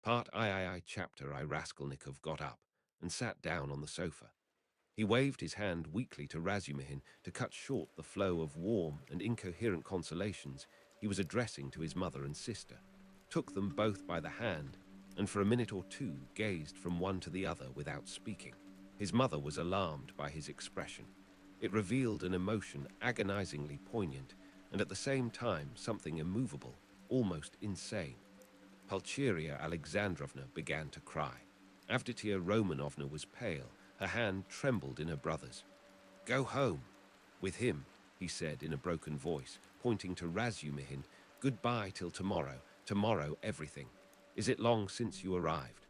Part I chapter I Raskolnikov got up and sat down on the sofa. He waved his hand weakly to Razumihin to cut short the flow of warm and incoherent consolations he was addressing to his mother and sister, took them both by the hand, and for a minute or two gazed from one to the other without speaking. His mother was alarmed by his expression. It revealed an emotion agonizingly poignant, and at the same time something immovable, almost insane. Pulcheria Alexandrovna began to cry. Avditia Romanovna was pale. Her hand trembled in her brother's. "Go home. With him," he said in a broken voice, pointing to Razumihin. "Goodbye till tomorrow. Tomorrow everything. Is it long since you arrived?"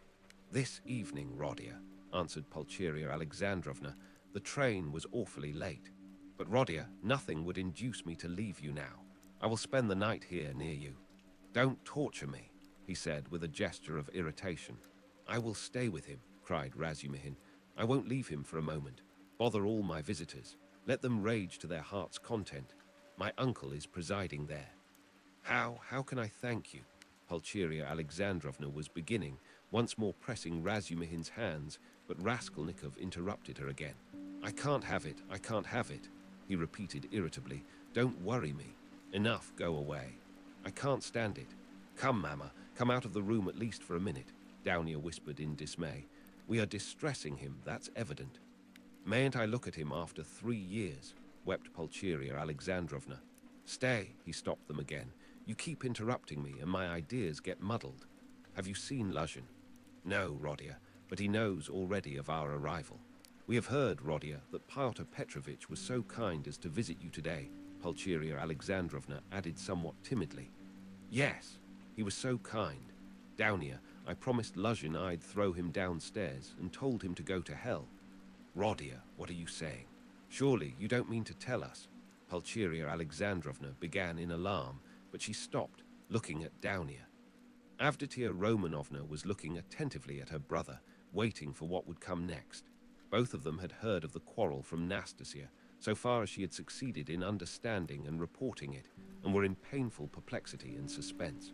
"This evening, Rodia," answered Pulcheria Alexandrovna. "The train was awfully late. But Rodia, nothing would induce me to leave you now. I will spend the night here near you." "Don't torture me," he said with a gesture of irritation. "I will stay with him," cried Razumihin. "I won't leave him for a moment. Bother all my visitors. Let them rage to their heart's content. My uncle is presiding there." How can I thank you?" Pulcheria Alexandrovna was beginning, once more pressing Razumihin's hands, but Raskolnikov interrupted her again. I can't have it," he repeated irritably. "Don't worry me. Enough, go away. I can't stand it. Come, Mama, come out of the room at least for a minute," Downia whispered in dismay. "We are distressing him, that's evident." "Mayn't I look at him after 3 years?" wept Pulcheria Alexandrovna. "Stay," he stopped them again. "You keep interrupting me and my ideas get muddled. Have you seen Luzhin?" "No, Rodia, but he knows already of our arrival." "We have heard, Rodia, that Pyotr Petrovitch was so kind as to visit you today," Pulcheria Alexandrovna added somewhat timidly. "Yes, he was so kind. Downia, I promised Luzhin I'd throw him downstairs and told him to go to hell." "Rodia, what are you saying? Surely you don't mean to tell us?" Pulcheria Alexandrovna began in alarm, but she stopped, looking at Downia. Avditia Romanovna was looking attentively at her brother, waiting for what would come next. Both of them had heard of the quarrel from Nastasia, so far as she had succeeded in understanding and reporting it, and were in painful perplexity and suspense.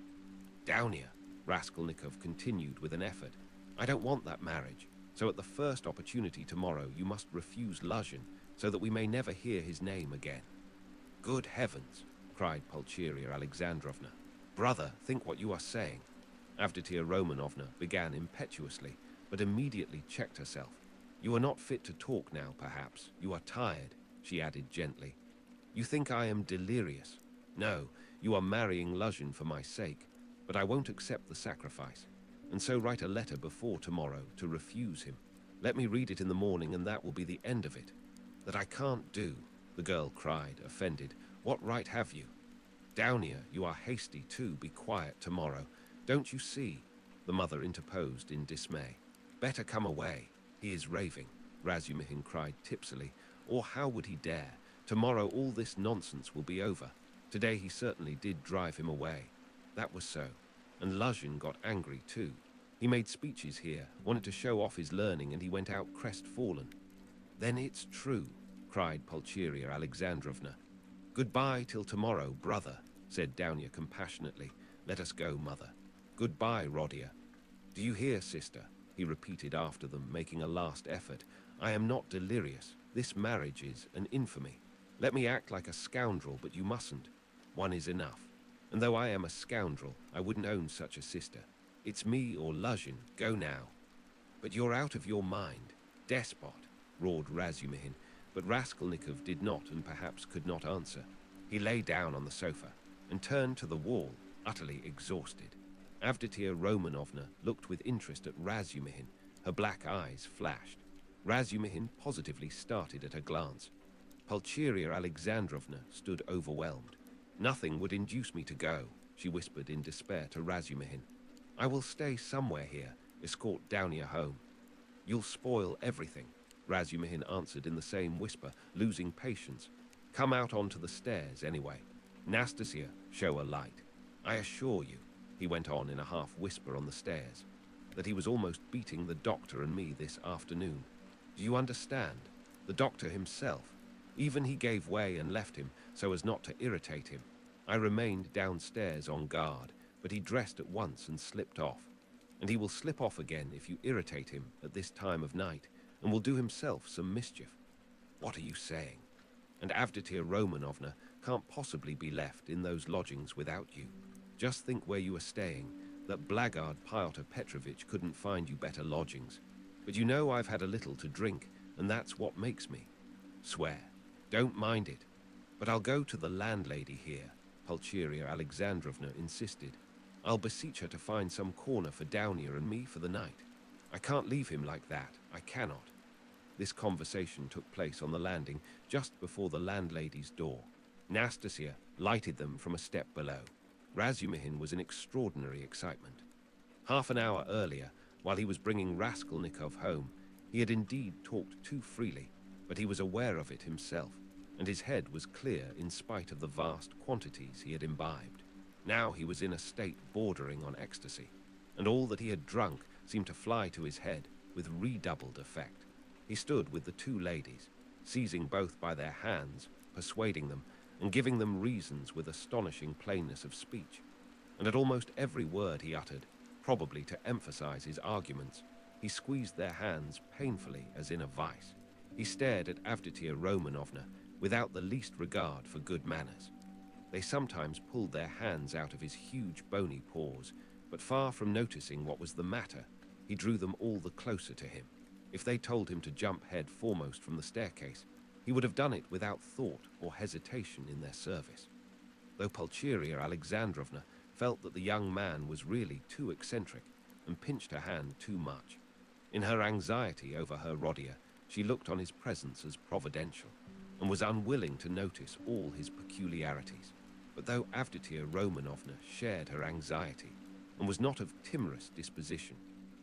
"Downia," Raskolnikov continued with an effort, "I don't want that marriage, so at the first opportunity tomorrow you must refuse Luzhin, so that we may never hear his name again." "Good heavens!" cried Pulcheria Alexandrovna. "Brother, think what you are saying." Avditia Romanovna began impetuously, but immediately checked herself. "You are not fit to talk now, perhaps. You are tired," she added gently. "You think I am delirious. No, you are marrying Luzhin for my sake, but I won't accept the sacrifice, and so write a letter before tomorrow to refuse him. Let me read it in the morning and that will be the end of it." "That I can't do," the girl cried, offended. "What right have you?" "Downia, you are hasty too. Be quiet tomorrow. Don't you see?" the mother interposed in dismay. "Better come away. He is raving," Razumihin cried tipsily. "Or how would he dare? Tomorrow all this nonsense will be over. Today he certainly did drive him away. That was so. And Luzhin got angry too. He made speeches here, wanted to show off his learning, and he went out crestfallen." "Then it's true," cried Pulcheria Alexandrovna. "Goodbye till tomorrow, brother," said Downia compassionately. "Let us go, mother." "Goodbye, Rodia." "Do you hear, sister?" he repeated after them, making a last effort. "I am not delirious. This marriage is an infamy. Let me act like a scoundrel, but you mustn't. One is enough. And though I am a scoundrel, I wouldn't own such a sister. It's me or Luzhin. Go now." "But you're out of your mind. Despot," roared Razumihin, but Raskolnikov did not and perhaps could not answer. He lay down on the sofa and turned to the wall, utterly exhausted. Avditia Romanovna looked with interest at Razumihin. Her black eyes flashed. Razumihin positively started at a glance. Pulcheria Alexandrovna stood overwhelmed. "Nothing would induce me to go," she whispered in despair to Razumihin. "I will stay somewhere here, escort Downia home." "You'll spoil everything," Razumihin answered in the same whisper, losing patience. "Come out onto the stairs anyway. Nastasia, show a light. I assure you," he went on in a half-whisper on the stairs, "that he was almost beating the doctor and me this afternoon. Do you understand? The doctor himself. Even he gave way and left him so as not to irritate him. I remained downstairs on guard, but he dressed at once and slipped off. and he will slip off again if you irritate him at this time of night, and will do himself some mischief. What are you saying? And Avditia Romanovna can't possibly be left in those lodgings without you. Just think where you are staying. That blackguard Pyotr Petrovitch couldn't find you better lodgings. But you know I've had a little to drink, and that's what makes me. Swear. Don't mind it. But I'll go to the landlady here, Pulcheria Alexandrovna insisted. I'll beseech her to find some corner for Downia and me for the night. I can't leave him like that. I cannot. This conversation took place on the landing just before the landlady's door. Nastasia lighted them from a step below. Razumihin was in extraordinary excitement. Half an hour earlier, while he was bringing Raskolnikov home, he had indeed talked too freely, but he was aware of it himself, and his head was clear in spite of the vast quantities he had imbibed. Now he was in a state bordering on ecstasy, and all that he had drunk seemed to fly to his head with redoubled effect. He stood with the two ladies, seizing both by their hands, persuading them, and giving them reasons with astonishing plainness of speech. And at almost every word he uttered, probably to emphasize his arguments, he squeezed their hands painfully as in a vice. He stared at Avditia Romanovna without the least regard for good manners. They sometimes pulled their hands out of his huge bony paws, but far from noticing what was the matter, he drew them all the closer to him. If they told him to jump head foremost from the staircase, he would have done it without thought or hesitation in their service. Though Pulcheria Alexandrovna felt that the young man was really too eccentric and pinched her hand too much. In her anxiety over her Rodia, she looked on his presence as providential, and was unwilling to notice all his peculiarities. But though Avditia Romanovna shared her anxiety, and was not of timorous disposition,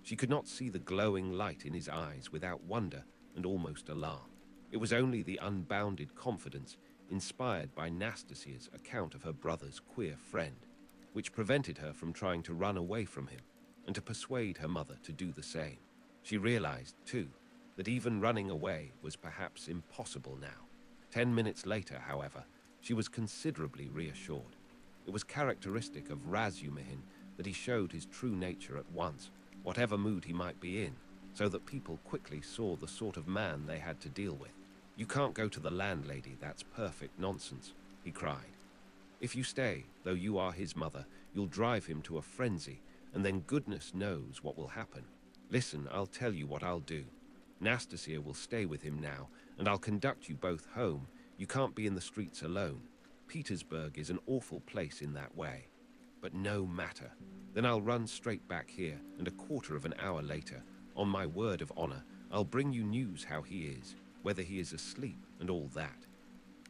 she could not see the glowing light in his eyes without wonder and almost alarm. It was only the unbounded confidence inspired by Nastasia's account of her brother's queer friend, which prevented her from trying to run away from him and to persuade her mother to do the same. She realized, too, that even running away was perhaps impossible now. 10 minutes later, however, she was considerably reassured. It was characteristic of Razumihin that he showed his true nature at once, whatever mood he might be in, so that people quickly saw the sort of man they had to deal with. "You can't go to the landlady, that's perfect nonsense," he cried. "If you stay, though you are his mother, you'll drive him to a frenzy, and then goodness knows what will happen. Listen, I'll tell you what I'll do. Nastasia will stay with him now, and I'll conduct you both home. You can't be in the streets alone. Petersburg is an awful place in that way. But no matter. Then I'll run straight back here, and a quarter of an hour later, on my word of honor, I'll bring you news how he is, whether he is asleep and all that.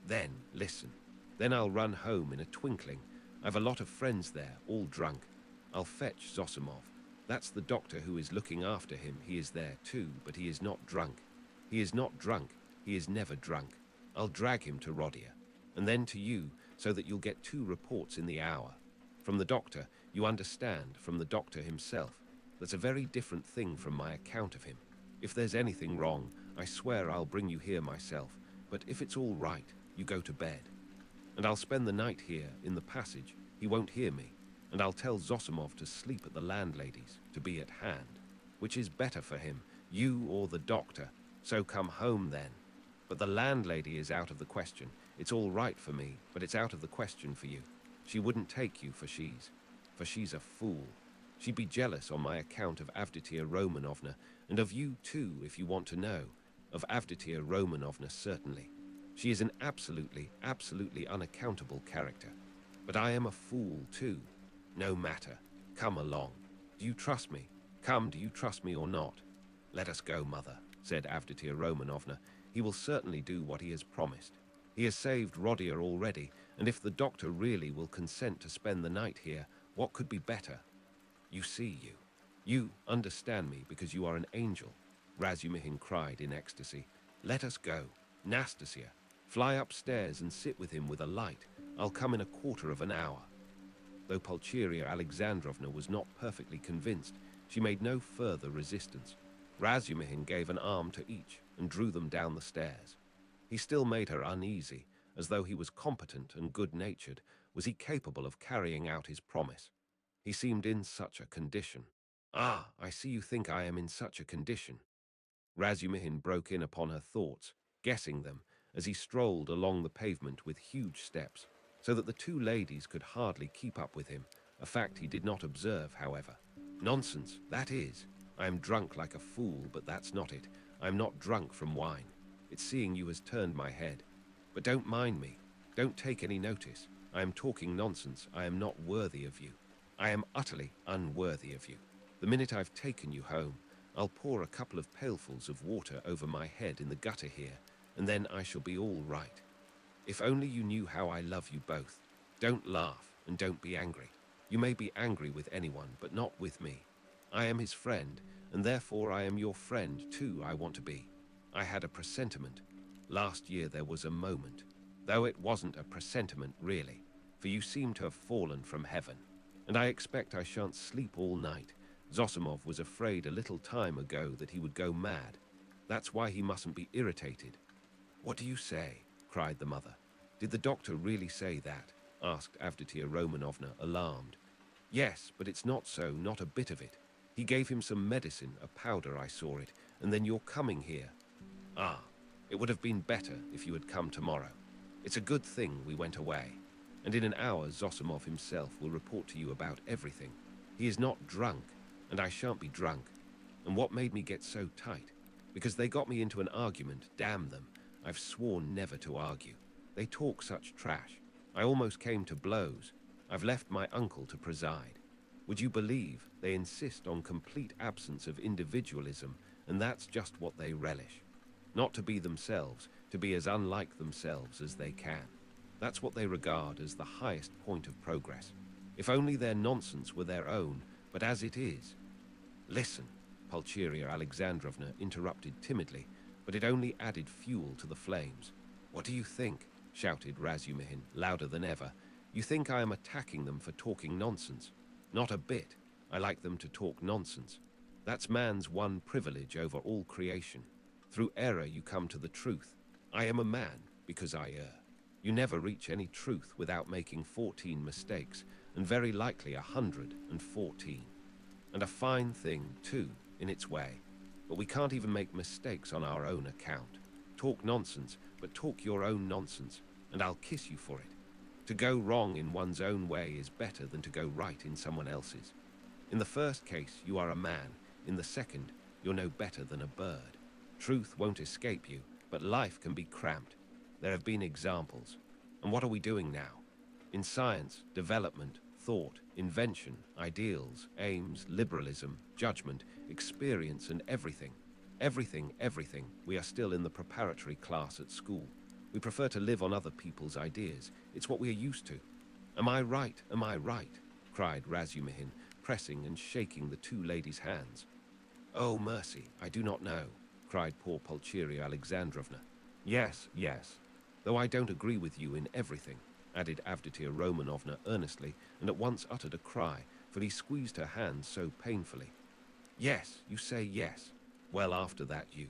Then, listen. Then I'll run home in a twinkling. I've a lot of friends there, all drunk. I'll fetch Zosimov. That's the doctor who is looking after him. He is there too, but he is not drunk. He is not drunk. He is never drunk. I'll drag him to Rodia, and then to you, so that you'll get 2 reports in the hour. From the doctor, you understand, from the doctor himself. That's a very different thing from my account of him. If there's anything wrong, I swear I'll bring you here myself, but if it's all right, you go to bed. And I'll spend the night here, in the passage. He won't hear me, and I'll tell Zosimov to sleep at the landlady's, to be at hand. Which is better for him, you or the doctor, so come home then. But the landlady is out of the question. It's all right for me, but it's out of the question for you. She wouldn't take you for she's a fool. She'd be jealous on my account of Avditia Romanovna, and of you too, if you want to know. Of Avditia Romanovna, certainly. She is an absolutely unaccountable character. But I am a fool too. No matter. Come along. Do you trust me? Come, do you trust me or not? Let us go, mother, said Avditia Romanovna. He will certainly do what he has promised. He has saved Rodia already, and if the doctor really will consent to spend the night here, what could be better? You see, you understand me because you are an angel, Razumihin cried in ecstasy. Let us go. Nastasia, fly upstairs and sit with him with a light. I'll come in a quarter of an hour. Though Pulcheria Alexandrovna was not perfectly convinced, she made no further resistance. Razumihin gave an arm to each and drew them down the stairs. He still made her uneasy, as though he was competent and good-natured. Was he capable of carrying out his promise? He seemed in such a condition. Ah, I see you think I am in such a condition. Razumihin broke in upon her thoughts, guessing them, as he strolled along the pavement with huge steps, so that the two ladies could hardly keep up with him, a fact he did not observe, however. Nonsense, that is. I am drunk like a fool, but that's not it. I am not drunk from wine. It's seeing you has turned my head. But don't mind me. Don't take any notice. I am talking nonsense. I am not worthy of you. I am utterly unworthy of you. The minute I've taken you home, I'll pour a couple of pailfuls of water over my head in the gutter here, and then I shall be all right. If only you knew how I love you both. Don't laugh, and don't be angry. You may be angry with anyone, but not with me. I am his friend, and therefore I am your friend too. I want to be. I had a presentiment. Last year there was a moment, though it wasn't a presentiment really, for you seem to have fallen from heaven. And I expect I shan't sleep all night. Zosimov was afraid a little time ago that he would go mad. That's why he mustn't be irritated. What do you say? Cried the mother. Did the doctor really say that? Asked Avdotia Romanovna, alarmed. Yes, but it's not so, not a bit of it. He gave him some medicine, a powder, I saw it, and then you're coming here. Ah, it would have been better if you had come tomorrow. It's a good thing we went away. And in an hour Zosimov himself will report to you about everything. He is not drunk, and I shan't be drunk. And what made me get so tight? Because they got me into an argument, damn them. I've sworn never to argue. They talk such trash. I almost came to blows. I've left my uncle to preside. Would you believe they insist on complete absence of individualism, and that's just what they relish. Not to be themselves, to be as unlike themselves as they can. That's what they regard as the highest point of progress. If only their nonsense were their own, but as it is... Listen, Pulcheria Alexandrovna interrupted timidly, but it only added fuel to the flames. What do you think? Shouted Razumihin, louder than ever. You think I am attacking them for talking nonsense? Not a bit. I like them to talk nonsense. That's man's one privilege over all creation. Through error you come to the truth. I am a man because I err. You never reach any truth without making 14 mistakes, and very likely 114. And a fine thing, too, in its way. But we can't even make mistakes on our own account. Talk nonsense, but talk your own nonsense, and I'll kiss you for it. To go wrong in one's own way is better than to go right in someone else's. In the first case, you are a man. In the second, you're no better than a bird. Truth won't escape you, but life can be cramped. There have been examples. And what are we doing now? In science, development, thought, invention, ideals, aims, liberalism, judgment, experience, and everything, we are still in the preparatory class at school. We prefer to live on other people's ideas. It's what we are used to. Am I right? Am I right? Cried Razumihin, pressing and shaking the two ladies' hands. Oh, mercy, I do not know, cried poor Pulcheria Alexandrovna. Yes, yes, though I don't agree with you in everything, added Avdotia Romanovna earnestly, and at once uttered a cry, for he squeezed her hand so painfully. Yes, you say yes. Well, after that you,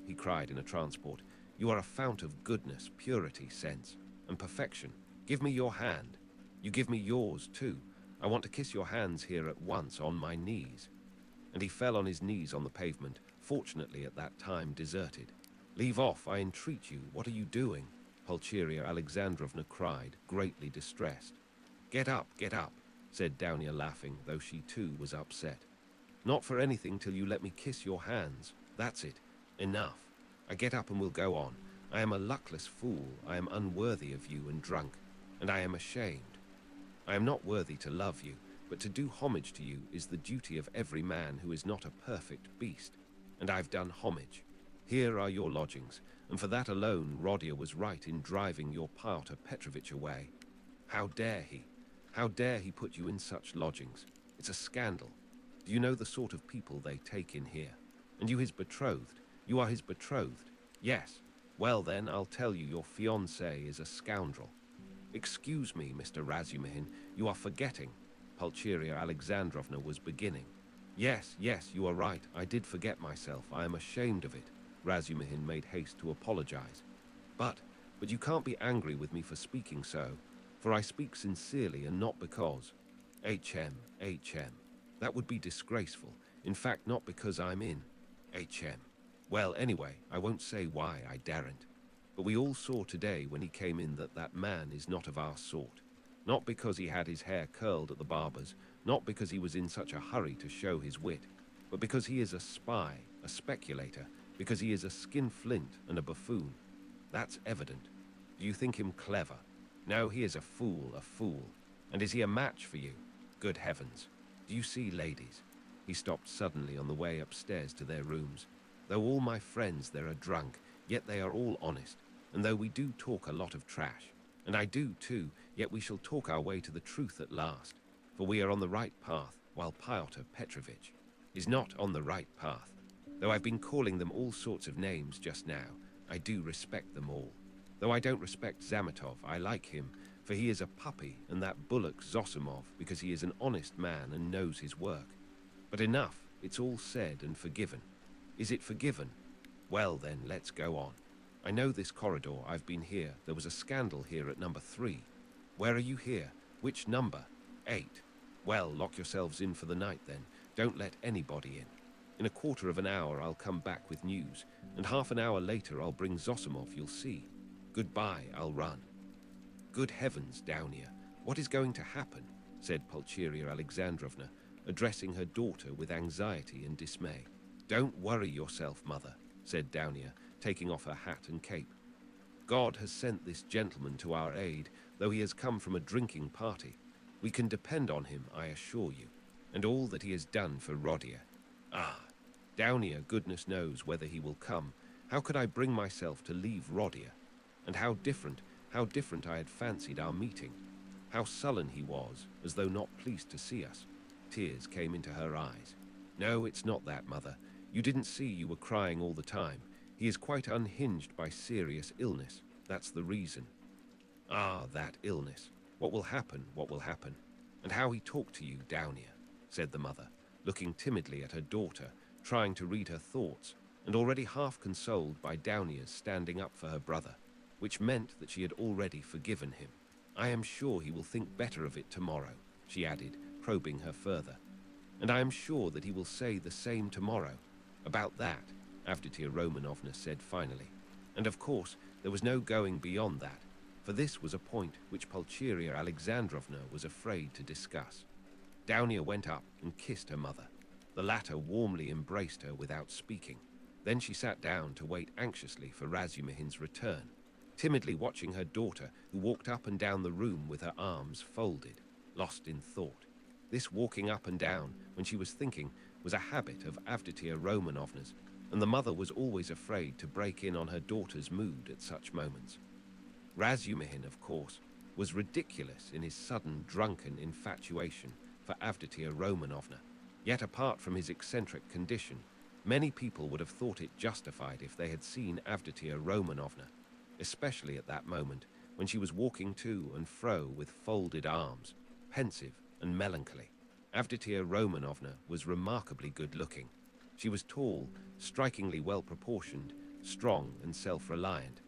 he cried in a transport, you are a fount of goodness, purity, sense, and perfection. Give me your hand. You give me yours, too. I want to kiss your hands here at once on my knees. And he fell on his knees on the pavement, fortunately at that time deserted. Leave off, I entreat you. What are you doing? Pulcheria Alexandrovna cried, greatly distressed. Get up, said Dounia laughing, though she too was upset. Not for anything till you let me kiss your hands. That's it. Enough. I get up and will go on. I am a luckless fool. I am unworthy of you and drunk, and I am ashamed. I am not worthy to love you, but to do homage to you is the duty of every man who is not a perfect beast, and I've done homage. Here are your lodgings, and for that alone Rodia was right in driving your Pyotr Petrovitch away. How dare he? How dare he put you in such lodgings? It's a scandal. Do you know the sort of people they take in here? And you his betrothed? You are his betrothed? Yes. Well then, I'll tell you, your fiancé is a scoundrel. Excuse me, Mr. Razumihin, you are forgetting. Pulcheria Alexandrovna was beginning. Yes, you are right. I did forget myself. I am ashamed of it. Razumihin made haste to apologize. But you can't be angry with me for speaking so, for I speak sincerely and not because. HM. That would be disgraceful. In fact, not because I'm in HM. Well, anyway, I won't say why I daren't. But we all saw today when he came in that that man is not of our sort. Not because he had his hair curled at the barber's, not because he was in such a hurry to show his wit, but because he is a spy, a speculator, because he is a skinflint and a buffoon. That's evident. Do you think him clever? No, he is a fool, a fool. And is he a match for you? Good heavens. Do you see, ladies? He stopped suddenly on the way upstairs to their rooms. Though all my friends there are drunk, yet they are all honest, and though we do talk a lot of trash, and I do too, yet we shall talk our way to the truth at last, for we are on the right path, while Pyotr Petrovitch is not on the right path. Though I've been calling them all sorts of names just now, I do respect them all. Though I don't respect Zametov, I like him, for he is a puppy, and that bullock Zosimov, because he is an honest man and knows his work. But enough, it's all said and forgiven. Is it forgiven? Well then, let's go on. I know this corridor, I've been here. There was a scandal here at number 3. Where are you here? Which number? 8. Well, lock yourselves in for the night then. Don't let anybody in. In a quarter of an hour I'll come back with news, and half an hour later I'll bring Zosimov, you'll see. Goodbye, I'll run. Good heavens, Downia, what is going to happen? Said Pulcheria Alexandrovna, addressing her daughter with anxiety and dismay. Don't worry yourself, mother, said Downia, taking off her hat and cape. God has sent this gentleman to our aid, though he has come from a drinking party. We can depend on him, I assure you, and all that he has done for Rodia. Ah, Downia, goodness knows whether he will come. How could I bring myself to leave Rodia? And how different I had fancied our meeting. How sullen he was, as though not pleased to see us. Tears came into her eyes. No, it's not that, mother. You didn't see you were crying all the time. He is quite unhinged by serious illness. That's the reason. Ah, that illness. What will happen, what will happen? And how he talked to you, Downia, said the mother, looking timidly at her daughter, trying to read her thoughts, and already half consoled by Downia's standing up for her brother, which meant that she had already forgiven him. I am sure he will think better of it tomorrow, she added, probing her further. And I am sure that he will say the same tomorrow. About that, Avditia Romanovna said finally. And of course, there was no going beyond that, for this was a point which Pulcheria Alexandrovna was afraid to discuss. Downia went up and kissed her mother. The latter warmly embraced her without speaking. Then she sat down to wait anxiously for Razumihin's return, timidly watching her daughter, who walked up and down the room with her arms folded, lost in thought. This walking up and down, when she was thinking, was a habit of Avditia Romanovna's, and the mother was always afraid to break in on her daughter's mood at such moments. Razumihin, of course, was ridiculous in his sudden drunken infatuation for Avditia Romanovna, yet apart from his eccentric condition, many people would have thought it justified if they had seen Avditia Romanovna, especially at that moment when she was walking to and fro with folded arms, pensive and melancholy. Avditia Romanovna was remarkably good-looking. She was tall, strikingly well-proportioned, strong and self-reliant.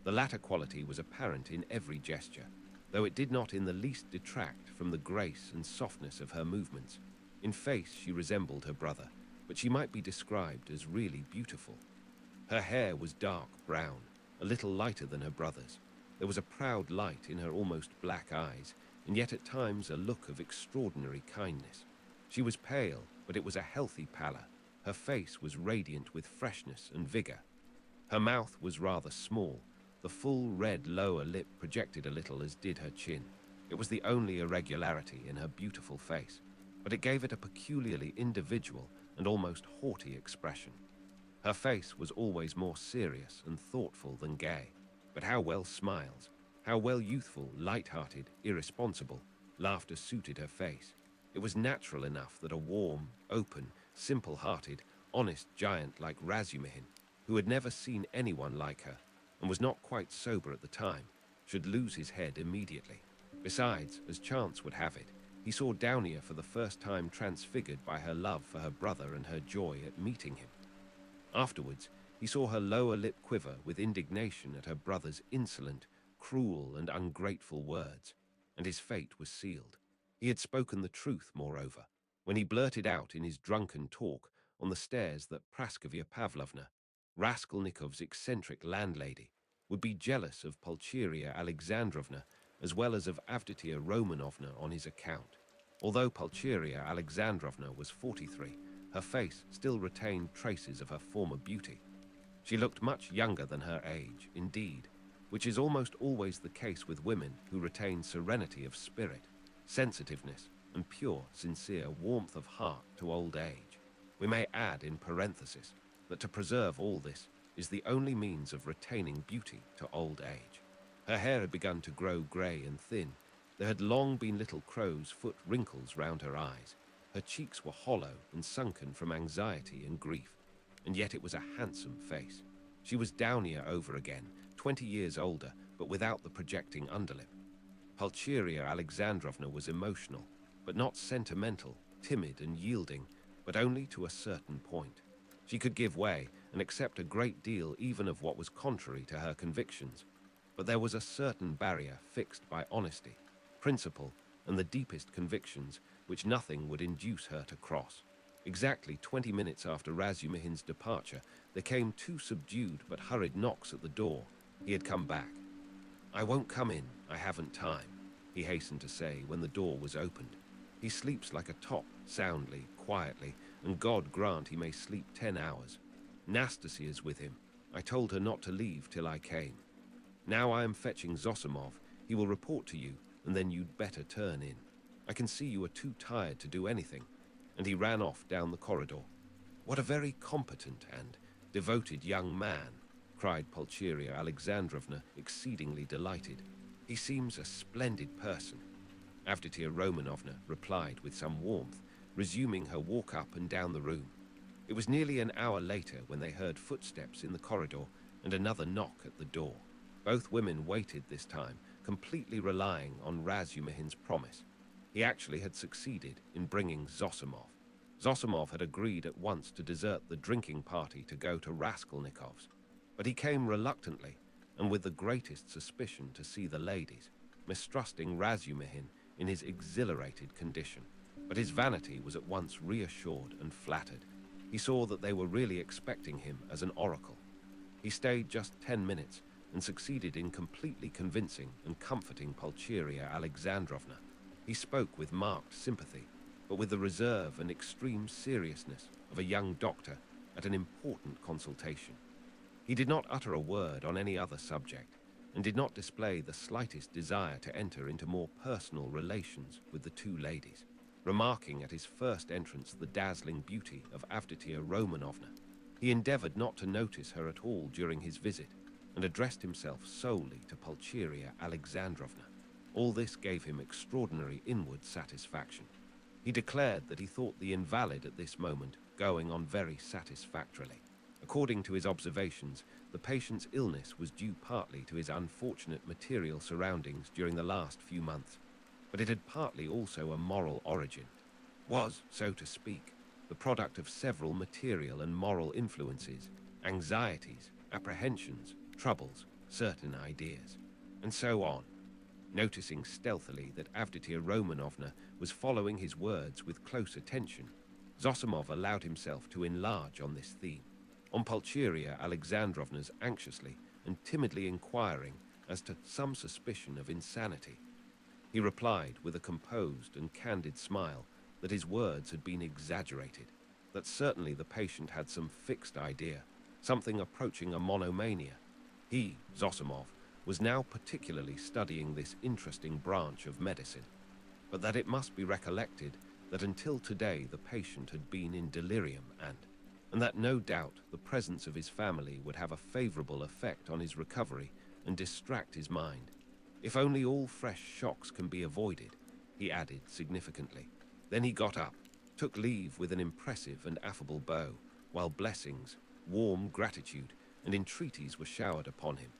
The latter quality was apparent in every gesture, though it did not in the least detract from the grace and softness of her movements. In face she resembled her brother, but she might be described as really beautiful. Her hair was dark brown, a little lighter than her brother's. There was a proud light in her almost black eyes, and yet at times a look of extraordinary kindness. She was pale, but it was a healthy pallor. Her face was radiant with freshness and vigor. Her mouth was rather small. The full red lower lip projected a little, as did her chin. It was the only irregularity in her beautiful face, but it gave it a peculiarly individual and almost haughty expression. Her face was always more serious and thoughtful than gay, but how well smiles, how well youthful, light-hearted, irresponsible, laughter suited her face. It was natural enough that a warm, open, simple-hearted, honest giant like Razumihin, who had never seen anyone like her, and was not quite sober at the time, should lose his head immediately. Besides, as chance would have it, he saw Downia for the first time transfigured by her love for her brother and her joy at meeting him. Afterwards, he saw her lower lip quiver with indignation at her brother's insolent, cruel and ungrateful words, and his fate was sealed. He had spoken the truth, moreover. when he blurted out in his drunken talk on the stairs that Praskovya Pavlovna, Raskolnikov's eccentric landlady, would be jealous of Pulcheria Alexandrovna as well as of Avditia Romanovna on his account. Although Pulcheria Alexandrovna was 43, her face still retained traces of her former beauty. She looked much younger than her age, indeed, which is almost always the case with women who retain serenity of spirit, sensitiveness, and pure, sincere warmth of heart to old age. We may add in parenthesis that to preserve all this is the only means of retaining beauty to old age. Her hair had begun to grow grey and thin. There had long been little crow's foot wrinkles round her eyes. Her cheeks were hollow and sunken from anxiety and grief, and yet it was a handsome face. She was downier over again, 20 years older, but without the projecting underlip. Pulcheria Alexandrovna was emotional, but not sentimental, timid and yielding, but only to a certain point. She could give way and accept a great deal even of what was contrary to her convictions, but there was a certain barrier fixed by honesty, principle, and the deepest convictions which nothing would induce her to cross. Exactly 20 minutes after Razumihin's departure, there came two subdued but hurried knocks at the door. He had come back. "I won't come in, I haven't time," he hastened to say when the door was opened. "He sleeps like a top, soundly, quietly, and God grant he may sleep 10 hours. Nastasia's with him. I told her not to leave till I came. Now I am fetching Zosimov. He will report to you, and then you'd better turn in. I can see you are too tired to do anything." And he ran off down the corridor. "What a very competent and devoted young man," cried Pulcheria Alexandrovna, exceedingly delighted. "He seems a splendid person." Avditia Romanovna replied with some warmth, resuming her walk up and down the room. It was nearly an hour later when they heard footsteps in the corridor and another knock at the door. Both women waited this time, completely relying on Razumihin's promise. He actually had succeeded in bringing Zosimov. Zosimov had agreed at once to desert the drinking party to go to Raskolnikov's, but he came reluctantly and with the greatest suspicion to see the ladies, mistrusting Razumihin in his exhilarated condition. But his vanity was at once reassured and flattered. He saw that they were really expecting him as an oracle. He stayed just 10 minutes and succeeded in completely convincing and comforting Pulcheria Alexandrovna. He spoke with marked sympathy, but with the reserve and extreme seriousness of a young doctor at an important consultation. He did not utter a word on any other subject, and did not display the slightest desire to enter into more personal relations with the two ladies, remarking at his first entrance the dazzling beauty of Avditia Romanovna. He endeavored not to notice her at all during his visit, and addressed himself solely to Pulcheria Alexandrovna. All this gave him extraordinary inward satisfaction. He declared that he thought the invalid at this moment going on very satisfactorily. According to his observations, the patient's illness was due partly to his unfortunate material surroundings during the last few months, but it had partly also a moral origin, was, so to speak, the product of several material and moral influences, anxieties, apprehensions, troubles, certain ideas, and so on. Noticing stealthily that Avditia Romanovna was following his words with close attention, Zosimov allowed himself to enlarge on this theme, on Pulcheria Alexandrovna's anxiously and timidly inquiring as to some suspicion of insanity. He replied with a composed and candid smile that his words had been exaggerated, that certainly the patient had some fixed idea, something approaching a monomania. He, Zosimov, was now particularly studying this interesting branch of medicine, but that it must be recollected that until today the patient had been in delirium and that no doubt the presence of his family would have a favorable effect on his recovery and distract his mind. If only all fresh shocks can be avoided, he added significantly. Then he got up, took leave with an impressive and affable bow, while blessings, warm gratitude, and entreaties were showered upon him,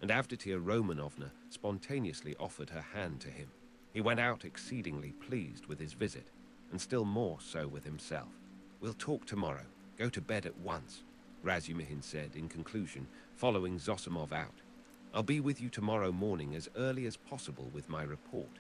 and Avditia Romanovna spontaneously offered her hand to him. He went out exceedingly pleased with his visit, and still more so with himself. "We'll talk tomorrow. Go to bed at once," Razumihin said in conclusion, following Zosimov out. "I'll be with you tomorrow morning as early as possible with my report."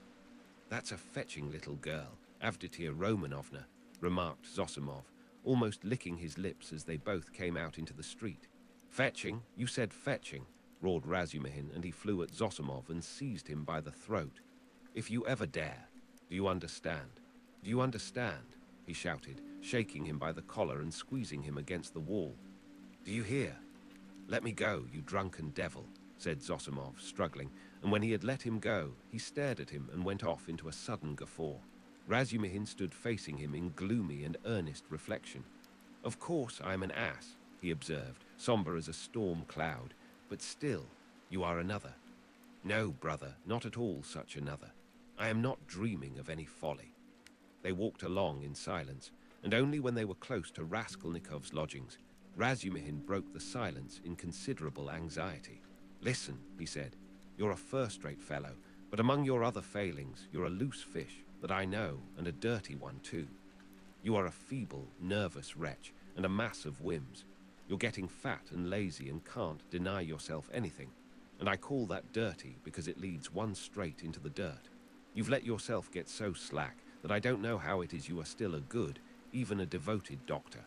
"That's a fetching little girl, Avditia Romanovna," remarked Zosimov, almost licking his lips as they both came out into the street. Fetching? You said fetching, roared Razumihin, and he flew at Zosimov and seized him by the throat. If you ever dare. Do you understand? Do you understand? He shouted, shaking him by the collar and squeezing him against the wall. Do you hear? Let me go, you drunken devil, said Zosimov, struggling, and when he had let him go, he stared at him and went off into a sudden guffaw. Razumihin stood facing him in gloomy and earnest reflection. Of course I am an ass, he observed, somber as a storm cloud, but still, you are another. No, brother, not at all such another. I am not dreaming of any folly. They walked along in silence, and only when they were close to Raskolnikov's lodgings, Razumihin broke the silence in considerable anxiety. Listen, he said, you're a first-rate fellow, but among your other failings, you're a loose fish that I know, and a dirty one too. You are a feeble, nervous wretch, and a mass of whims. You're getting fat and lazy and can't deny yourself anything, and I call that dirty because it leads one straight into the dirt. You've let yourself get so slack that I don't know how it is you are still a good, even a devoted doctor.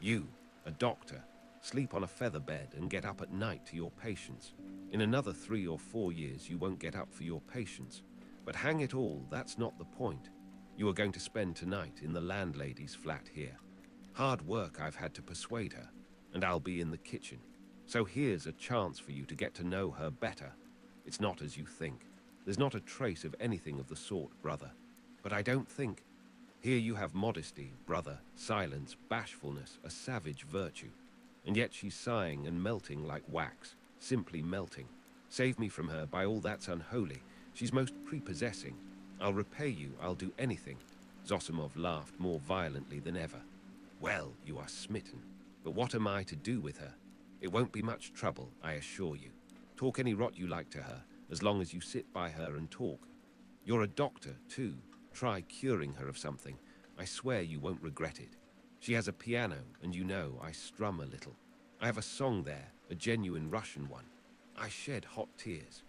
You, a doctor, sleep on a feather bed and get up at night to your patients. In another 3 or 4 years you won't get up for your patients. But hang it all, that's not the point. You are going to spend tonight in the landlady's flat here. Hard work I've had to persuade her, and I'll be in the kitchen. So here's a chance for you to get to know her better. It's not as you think. There's not a trace of anything of the sort, brother. But I don't think. Here you have modesty, brother, silence, bashfulness, a savage virtue. And yet she's sighing and melting like wax, simply melting. Save me from her, by all that's unholy. She's most prepossessing. I'll repay you, I'll do anything. Zosimov laughed more violently than ever. Well, you are smitten. But what am I to do with her? It won't be much trouble, I assure you. Talk any rot you like to her, as long as you sit by her and talk. You're a doctor, too. Try curing her of something. I swear you won't regret it. She has a piano, and you know I strum a little. I have a song there, a genuine Russian one. I shed hot tears.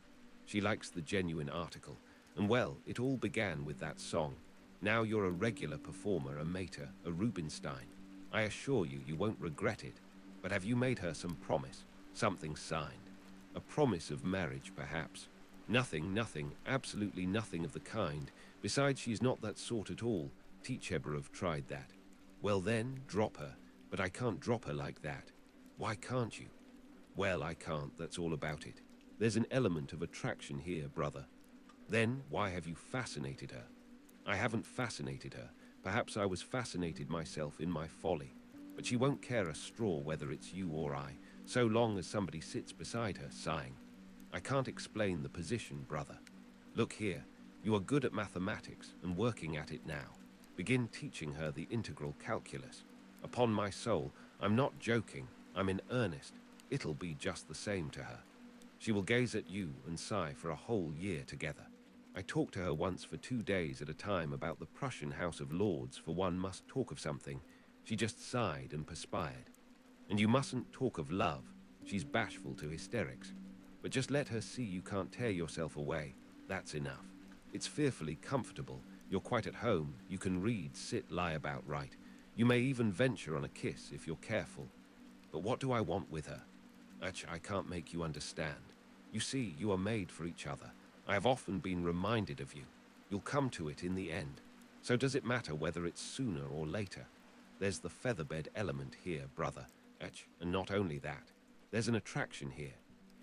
She likes the genuine article, and well, it all began with that song. Now you're a regular performer, a mater, a Rubinstein. I assure you, you won't regret it. But have you made her some promise? Something signed? A promise of marriage, perhaps? Nothing, absolutely nothing of the kind. Besides, she's not that sort at all. Ticheborov tried that. Well then, drop her. But I can't drop her like that. Why can't you? Well, I can't, that's all about it. There's an element of attraction here, brother. Then, why have you fascinated her? I haven't fascinated her. Perhaps I was fascinated myself in my folly. But she won't care a straw whether it's you or I, so long as somebody sits beside her, sighing. I can't explain the position, brother. Look here, you are good at mathematics and working at it now. Begin teaching her the integral calculus. Upon my soul, I'm not joking, I'm in earnest. It'll be just the same to her. She will gaze at you and sigh for a whole year together. I talked to her once for 2 days at a time about the Prussian House of Lords, for one must talk of something. She just sighed and perspired. And you mustn't talk of love. She's bashful to hysterics. But just let her see you can't tear yourself away. That's enough. It's fearfully comfortable. You're quite at home. You can read, sit, lie about right. You may even venture on a kiss if you're careful. But what do I want with her? I can't make you understand. You see, you are made for each other. I have often been reminded of you. You'll come to it in the end. So does it matter whether it's sooner or later? There's the featherbed element here, brother. And not only that. There's an attraction here.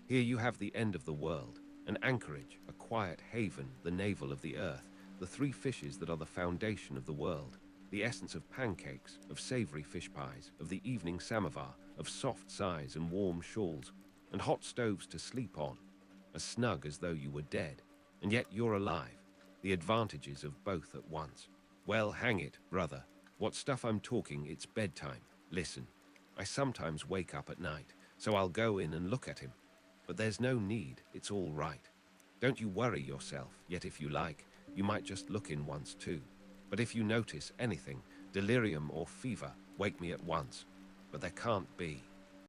Here you have the end of the world, an anchorage, a quiet haven, the navel of the earth, the 3 fishes that are the foundation of the world, the essence of pancakes, of savory fish pies, of the evening samovar, of soft sighs and warm shawls, and hot stoves to sleep on, as snug as though you were dead, and yet you're alive, the advantages of both at once. Well, hang it, brother, what stuff I'm talking, it's bedtime. Listen, I sometimes wake up at night, so I'll go in and look at him. But there's no need, it's all right. Don't you worry yourself, yet if you like, you might just look in once too. But if you notice anything, delirium or fever, wake me at once. But there can't be.